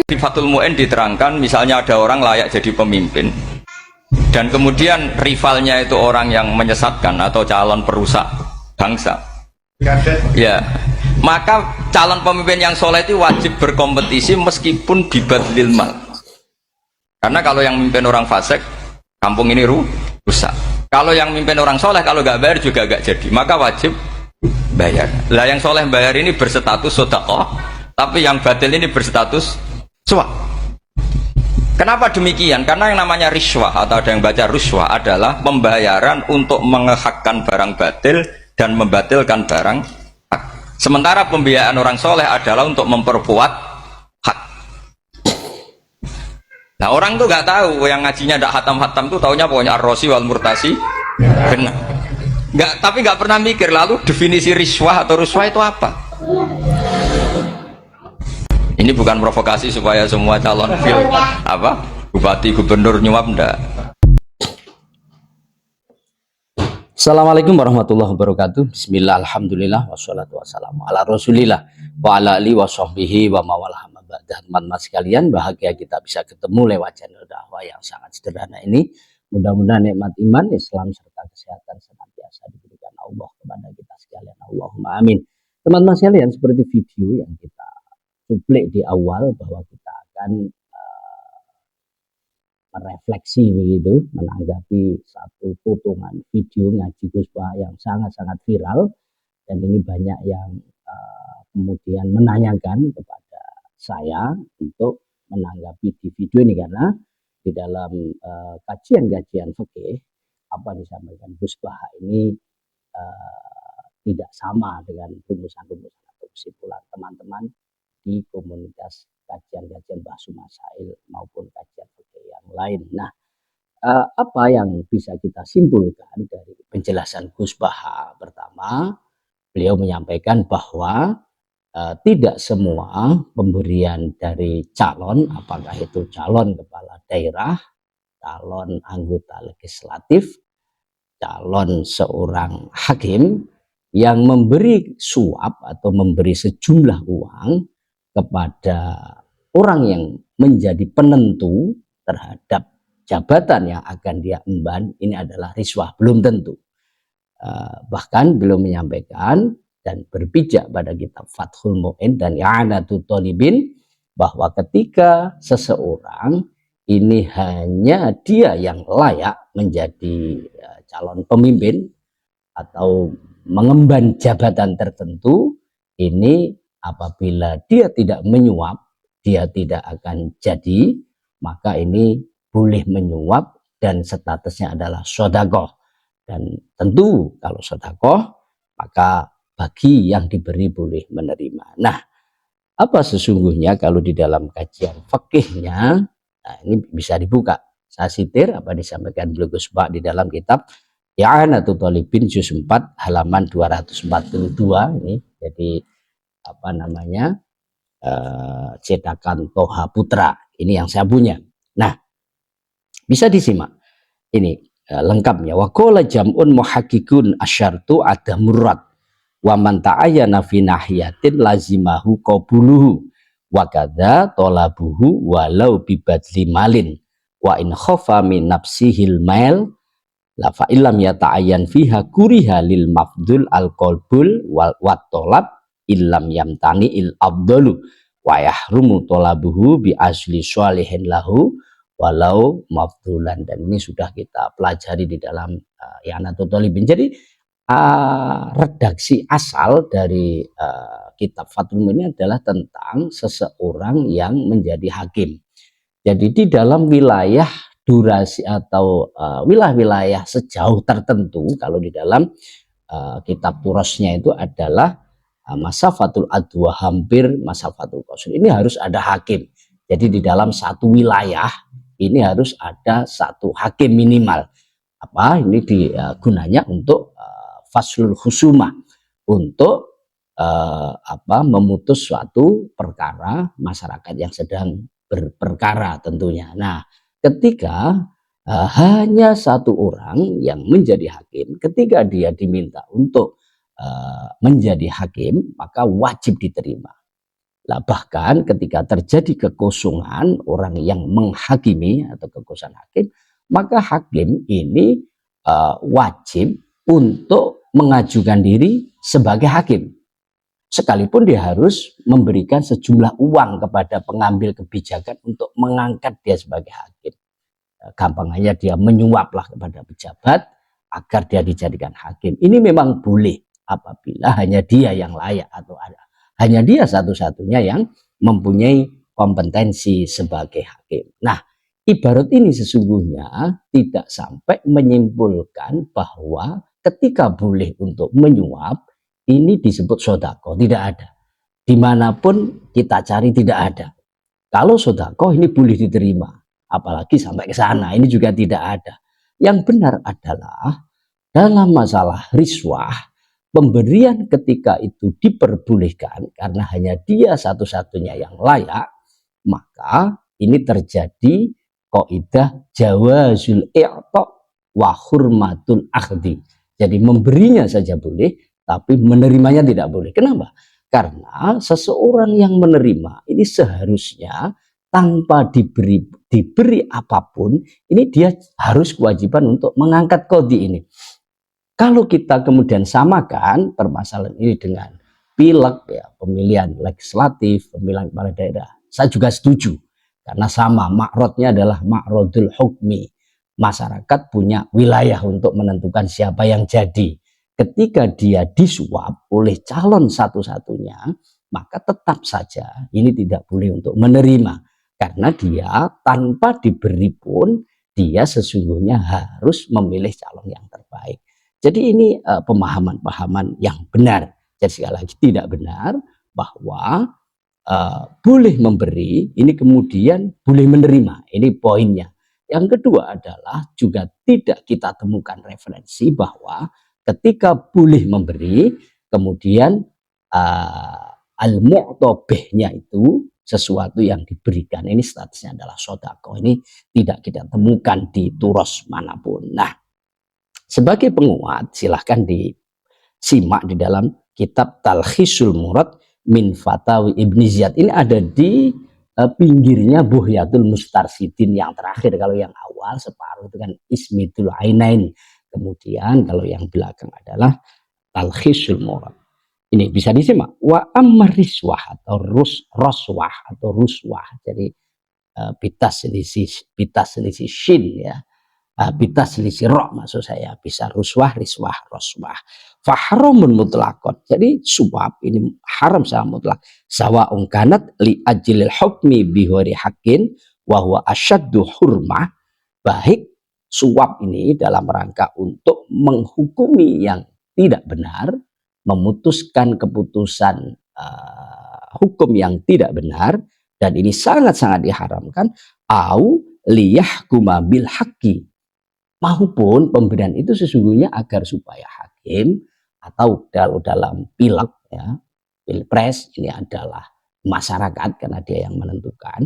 Di Fathul Mu'in diterangkan misalnya ada orang layak jadi pemimpin dan kemudian rivalnya itu orang yang menyesatkan atau calon perusak bangsa, ya maka calon pemimpin yang soleh itu wajib berkompetisi meskipun bibadlil mal, karena kalau yang memimpin orang fasik kampung ini rusak, kalau yang memimpin orang soleh kalau nggak bayar juga nggak jadi, maka wajib bayar. Lah yang soleh bayar ini berstatus sedekah, tapi yang batil ini berstatus suap. Kenapa demikian? Karena yang namanya riswah atau ada yang baca ruswah adalah pembayaran untuk mengehakkan barang batil dan membatilkan barang hak. Sementara pembiayaan orang soleh adalah untuk memperkuat hak. Nah orang tuh nggak tahu, yang ngajinya tidak hatam-hatam tuh taunya pokoknya ar-rosi wal murtasi benar. Tapi nggak pernah mikir lalu definisi riswah atau ruswah itu apa. Ini bukan provokasi supaya semua calon bupati gubernur nyuap, ndak. Assalamualaikum warahmatullahi wabarakatuh. Bismillah, alhamdulillah, wassalatu wassalamu ala rasulillah wa ala alihi wa sahbihi wa mawalah. Teman-teman sekalian, bahagia kita bisa ketemu lewat channel dakwah yang sangat sederhana ini. Mudah-mudahan nikmat iman, Islam serta kesehatan senantiasa diberikan Allah kepada kita sekalian. Allahumma amin. Teman-teman sekalian, seperti video yang kita publik di awal bahwa kita akan merefleksi begitu, menanggapi satu potongan video ngaji Gus Bah yang sangat-sangat viral, dan ini banyak yang kemudian menanyakan kepada saya untuk menanggapi di video ini, karena di dalam kajian-kajian fikih apa disampaikan Gus Bah ini tidak sama dengan rumusan-rumusan atau kesimpulan teman-teman di komunitas kajian-kajian bahsu masail maupun kajian fikih yang lain. Nah, apa yang bisa kita simpulkan dari penjelasan Gus Bah? Pertama, beliau menyampaikan bahwa tidak semua pemberian dari calon, apakah itu calon kepala daerah, calon anggota legislatif, calon seorang hakim yang memberi suap atau memberi sejumlah uang kepada orang yang menjadi penentu terhadap jabatan yang akan dia emban, ini adalah riswah, belum tentu. Bahkan beliau menyampaikan dan berpijak pada kitab Fathul Mu'in dan I'anatul Thalibin bahwa ketika seseorang ini hanya dia yang layak menjadi calon pemimpin atau mengemban jabatan tertentu, ini apabila dia tidak menyuap, dia tidak akan jadi, maka ini boleh menyuap dan statusnya adalah sedekah. Dan tentu kalau sedekah, maka bagi yang diberi boleh menerima. Nah, apa sesungguhnya kalau di dalam kajian fikihnya, nah ini bisa dibuka. Saya sitir apa disampaikan beliau Gus Bah di dalam kitab I'anatul Thalibin juz 4 halaman 242 ini. Jadi apa namanya, cetakan Toha Putra, ini yang saya punya. Nah, bisa disimak ini lengkapnya. Wa qala jam'un muhakkikun asyartu ada murad wa man ta'ayyana fi nahiyatin lazimahu qabuluhu wa kadza talabuhu walau bi badli malin wa in khafa min nafsihil mail la fa illam yata'ayyan fiha kuriha lil mafdul al qalbul wal talab illam yamtani il abdalu wa yahrumu talabuhu bi asli sholihin lahu walau mafdulan. Dan ini sudah kita pelajari di dalam I'anatul Thalibin. Jadi redaksi asal dari kitab Fathul Mu'in ini adalah tentang seseorang yang menjadi hakim. Jadi di dalam wilayah durasi atau wilayah sejauh tertentu, kalau di dalam kitab Turosnya itu adalah masafatul adwa, hampir masafatul qasr, ini harus ada hakim. Jadi di dalam satu wilayah ini harus ada satu hakim minimal. Apa ini gunanya untuk faslul husumah, untuk memutus suatu perkara masyarakat yang sedang berperkara tentunya. Nah, ketika hanya satu orang yang menjadi hakim, ketika dia diminta untuk menjadi hakim, maka wajib diterima. Nah, bahkan ketika terjadi kekosongan orang yang menghakimi atau kekosongan hakim, maka hakim ini wajib untuk mengajukan diri sebagai hakim. Sekalipun dia harus memberikan sejumlah uang kepada pengambil kebijakan untuk mengangkat dia sebagai hakim. Gampangnya dia menyuaplah kepada pejabat agar dia dijadikan hakim. Ini memang boleh apabila hanya dia yang layak atau hanya dia satu-satunya yang mempunyai kompetensi sebagai hakim. Nah, ibarat ini sesungguhnya tidak sampai menyimpulkan bahwa ketika boleh untuk menyuap, ini disebut sodako, tidak ada. Dimanapun kita cari tidak ada. Kalau sodako ini boleh diterima, apalagi sampai ke sana, ini juga tidak ada. Yang benar adalah dalam masalah riswah, pemberian ketika itu diperbolehkan karena hanya dia satu-satunya yang layak, maka ini terjadi kaidah jawazul i'ta wa hurmatul akhdi. Jadi memberinya saja boleh, tapi menerimanya tidak boleh. Kenapa? Karena seseorang yang menerima ini seharusnya tanpa diberi apapun, ini dia harus kewajiban untuk mengangkat kodi ini. Kalau kita kemudian samakan permasalahan ini dengan pileg, ya, pemilihan legislatif, pemilihan kepala daerah, saya juga setuju. Karena sama, makrodnya adalah makrodul hukmi. Masyarakat punya wilayah untuk menentukan siapa yang jadi. Ketika dia disuap oleh calon satu-satunya, maka tetap saja ini tidak boleh untuk menerima. Karena dia tanpa diberi pun, dia sesungguhnya harus memilih calon yang terbaik. Jadi ini pemahaman-pemahaman yang benar. Jadi sekali lagi tidak benar bahwa boleh memberi, ini kemudian boleh menerima. Ini poinnya. Yang kedua adalah juga tidak kita temukan referensi bahwa ketika boleh memberi, kemudian al-mu'tobehnya itu sesuatu yang diberikan. Ini statusnya adalah sodako. Ini tidak kita temukan di turos manapun. Nah, sebagai penguat silahkan disimak di dalam kitab Talkhisul Murad min Fatawi Ibni Ziyad. Ini ada di pinggirnya Buhyatul Mustarsidin yang terakhir. Kalau yang awal separuh itu kan Ismitul Ainain. Kemudian kalau yang belakang adalah Talkhisul Murad. Ini bisa disimak. Wa ammar riswah atau roswah atau ruswah. Jadi bitas selisih shin ya. Bitas selisih roh maksud saya. Bisa ruswah, riswah, roswah. Fahramun mutlakon. Jadi suap ini haram secara mutlak. Sawa'un kanat li ajlil hukmi bihuri hakin wa huwa asyaddu hurmah. Baik suap ini dalam rangka untuk menghukumi yang tidak benar, memutuskan keputusan hukum yang tidak benar, dan ini sangat-sangat diharamkan, au liyahkuma bil haqqi, maupun pemberian itu sesungguhnya agar supaya hakim atau dalam pileg ya, pilpres ini adalah masyarakat karena dia yang menentukan,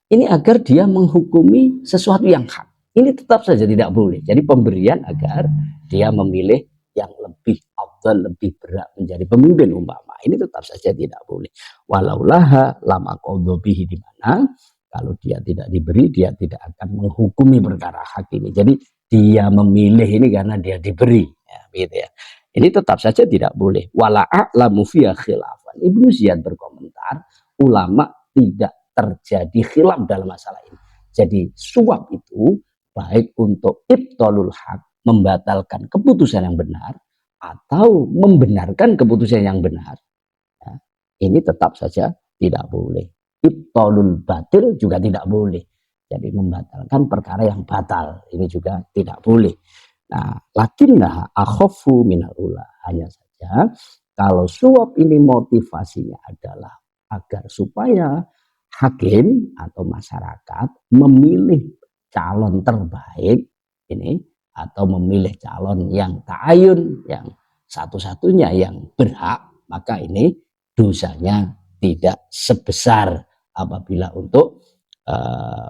ini agar dia menghukumi sesuatu yang hak. Ini tetap saja tidak boleh. Jadi pemberian agar dia memilih yang lebih afdal, lebih berat menjadi pemimpin umpama. Ini tetap saja tidak boleh. Walaulaha lama qadhabihi, di mana kalau dia tidak diberi, dia tidak akan menghukumi perkara hak ini. Jadi dia memilih ini karena dia diberi, ya, gitu ya. Ini tetap saja tidak boleh. Wala a'lamu fiya khilafan. Ibnu Ziyad berkomentar, ulama tidak terjadi khilaf dalam masalah ini. Jadi suap itu baik untuk ibtalul haq, membatalkan keputusan yang benar, atau membenarkan keputusan yang benar, ya, ini tetap saja tidak boleh. Ibtalul batil juga tidak boleh. Jadi membatalkan perkara yang batal, ini juga tidak boleh. Nah, lakinna akhafu minal ula. Hanya saja kalau suap ini motivasinya adalah agar supaya hakim atau masyarakat memilih calon terbaik ini, atau memilih calon yang ta'ayun, yang satu-satunya yang berhak, maka ini dosanya tidak sebesar apabila untuk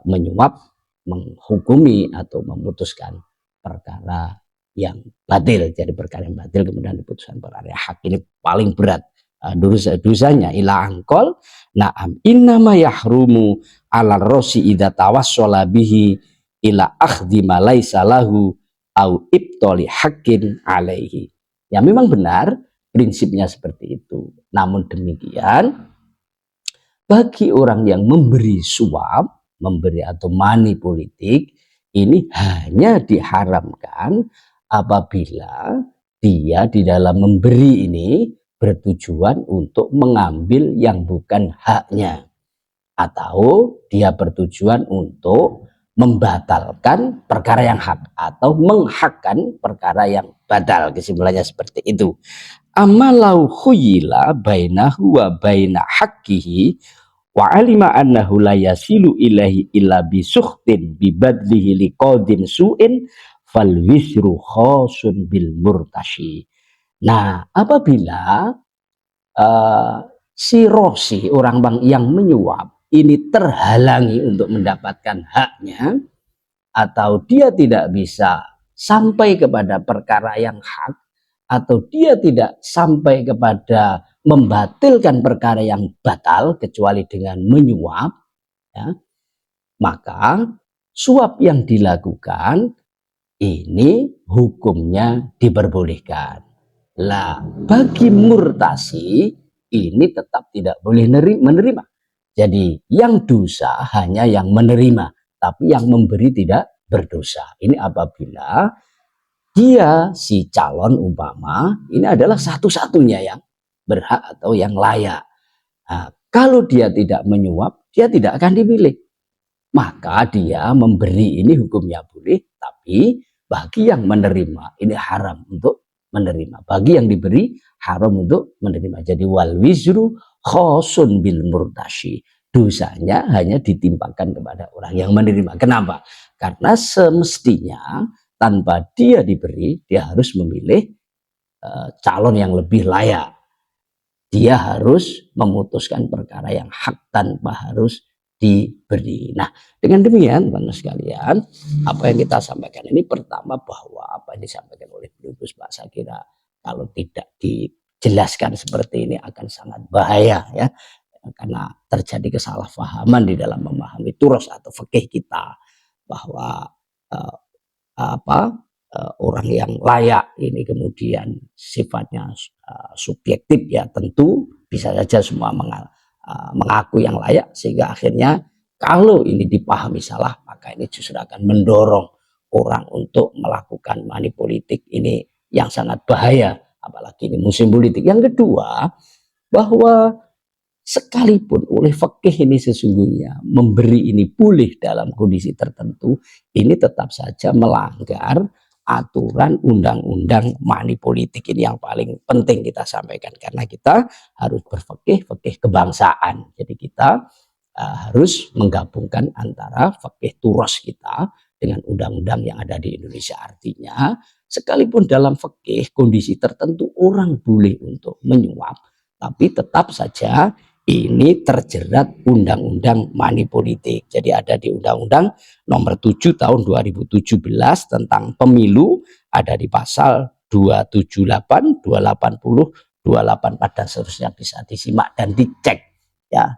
menyuap, menghukumi atau memutuskan perkara yang batil. Jadi perkara yang batil kemudian diputuskan perkara yang hak, ini paling berat dosa-dosanya ila angkol na'am innama yahrumu ala rosi idza tawassala bihi ila akhdhi ma laisa lahu au ibtali haqqin alaihi. Ya memang benar prinsipnya seperti itu. Namun demikian bagi orang yang memberi suap, memberi atau money politik, ini hanya diharamkan apabila dia di dalam memberi ini bertujuan untuk mengambil yang bukan haknya, atau dia bertujuan untuk membatalkan perkara yang hak atau menghakkan perkara yang badal. Kesimpulannya seperti itu. Amalau khuyila bainahu wa baina haqqihi wa alima annahu la yasilu ilahi illa bisukhtin bibadlihi liqadin su'in fal wisru khosun bil murtashi. Nah, apabila si rosi, orang bang yang menyuap ini terhalangi untuk mendapatkan haknya, atau dia tidak bisa sampai kepada perkara yang hak, atau dia tidak sampai kepada membatalkan perkara yang batal kecuali dengan menyuap, ya, maka suap yang dilakukan ini hukumnya diperbolehkan. Lah, bagi murtasi ini tetap tidak boleh menerima. Jadi yang dosa hanya yang menerima, tapi yang memberi tidak berdosa. Ini apabila dia si calon umpama ini adalah satu-satunya yang berhak atau yang layak. Nah, kalau dia tidak menyuap, dia tidak akan dipilih. Maka dia memberi ini hukumnya boleh, tapi bagi yang menerima ini haram untuk menerima. Bagi yang diberi haram untuk menerima. Jadi wal wizru khosun bil murtashi. Dosanya hanya ditimpakan kepada orang yang menerima. Kenapa? Karena semestinya tanpa dia diberi, dia harus memilih calon yang lebih layak. Dia harus memutuskan perkara yang hak tanpa harus diberi. Nah, dengan demikian teman-teman sekalian, apa yang kita sampaikan ini pertama bahwa apa yang disampaikan oleh Beliau Gus Pak, saya kira kalau tidak dijelaskan seperti ini akan sangat bahaya, ya, karena terjadi kesalahpahaman di dalam memahami turos atau fikih kita, bahwa orang yang layak ini kemudian sifatnya subjektif, ya tentu bisa saja semua mengaku yang layak, sehingga akhirnya kalau ini dipahami salah maka ini justru akan mendorong orang untuk melakukan money politik ini yang sangat bahaya, apalagi ini musim politik. Yang kedua, bahwa sekalipun oleh fikih ini sesungguhnya memberi ini boleh dalam kondisi tertentu, ini tetap saja melanggar aturan undang-undang money politik. Ini yang paling penting kita sampaikan, karena kita harus berfikih kebangsaan. Jadi kita harus menggabungkan antara fikih turos kita dengan undang-undang yang ada di Indonesia. Artinya sekalipun dalam fikih kondisi tertentu orang boleh untuk menyuap, tapi tetap saja ini terjerat undang-undang money politik. Jadi ada di Undang-Undang Nomor 7 Tahun 2017 tentang pemilu, ada di pasal 278, 280, 284 dan seterusnya, bisa disimak dan dicek, ya,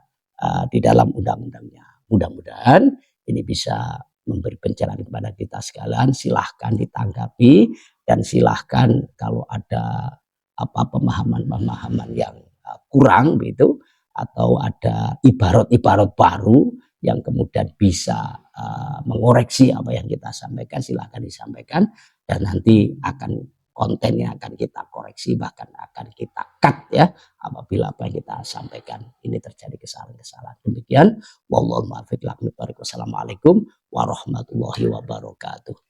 di dalam undang-undangnya. Mudah-mudahan ini bisa memberi pencerahan kepada kita sekalian. Silahkan ditanggapi dan silahkan kalau ada pemahaman-pemahaman yang kurang begitu, atau ada ibarat-ibarat baru yang kemudian bisa mengoreksi apa yang kita sampaikan, silahkan disampaikan, dan nanti akan kontennya akan kita koreksi, bahkan akan kita cut, ya, apabila apa yang kita sampaikan ini terjadi kesalahan-kesalahan. Demikian, wallahu muwaffiq. Wassalamualaikum warahmatullahi wabarakatuh.